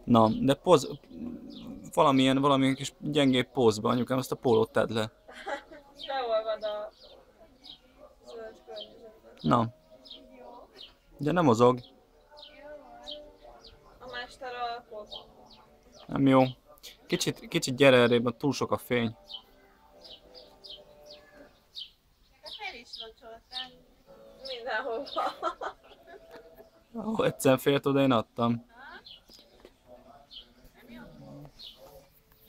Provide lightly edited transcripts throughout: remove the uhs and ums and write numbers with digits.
Na, de valamilyen kis gyengébb pózba, anyukám, azt a pólót tedd le. Leolvad a zöld környezetben. Na, de nem mozog. A mester alkot. Nem jó. Kicsit gyere errébb, túl sok a fény. Te fel is locsoltál. Mindenhova. Ahol egyszer fért oda, én adtam. Nem jó?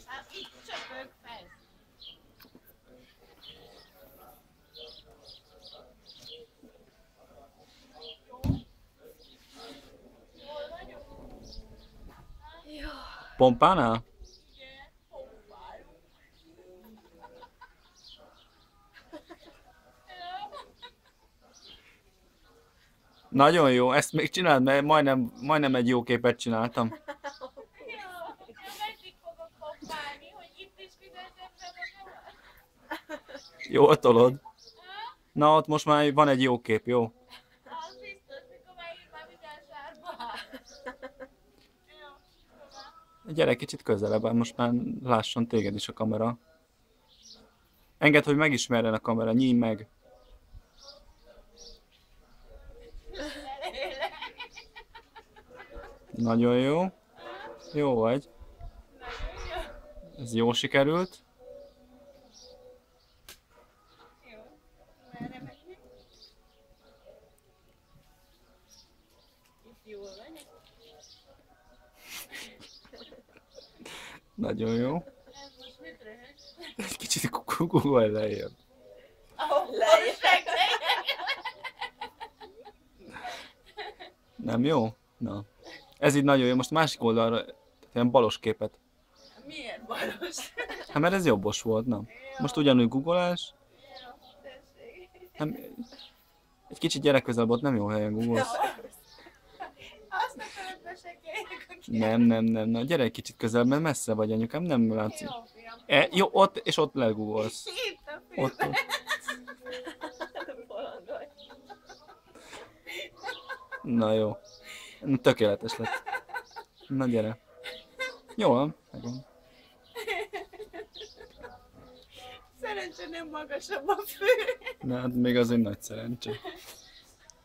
Hát itt csöpög fel. Jól vagyok? Jó. Pompánál? Igen, hoppálunk. Nagyon jó, ezt még csináld, mert majdnem egy jó képet csináltam. Jó, de meddig fogok hoppálni, hogy itt is fizessem be magamat? Jól tolod. Na, ott most már van egy jó kép, jó? Az biztos, mikor megint már minden sárba. Jó, tovább. Gyere kicsit közelebb, most már lásson téged is a kamera. Engedd, hogy megismerjen a kamera, nyíj meg. Nagyon jó. Jó vagy. Ez jó sikerült. Jó. Merre menni? Itt jól vagyok. Nagyon jó. Ez most mit röhög? Egy kicsit Google lejjebb. Ahol Lejjebb. Nem jó? Na. Ez így nagyon jó. Most másik oldalra, tehát ilyen balos képet. Miért balos? Hát mert ez jobbos volt, na. Most ugyanúgy googolás. Jó, tessék. Nem, egy kicsit gyere közelebb, ott nem jó helyen googolsz. Azt akarod besekeljek a Nem. Na, gyere egy kicsit közelebb, mert messze vagy, anyukám, nem látszik. Jó, fiam. Jó, ott, és ott legoogolsz. Itt a fiam. Ott. Bolond vagy. Na jó. Na, tökéletes lett. Na gyere. Jó van, megvan. Szerencsé nem magasabb a fő. Na, hát még az egy nagy szerencse.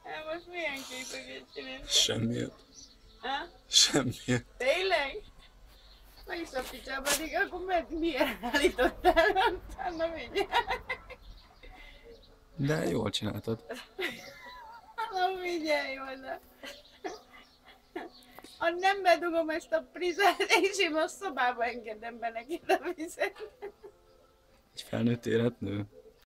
Hát most milyen képeket csinálsz? Semmiért. Ha? Semmiért. Tényleg? Meg is a picsába, addig akkor miért állítottál? Na mindjárt. De jól csináltad. Na mindjárt jó, de. Ha nem bedugom ezt a prizát, és én a szobába engedem be neki a vizet. Egy felnőtt életnő.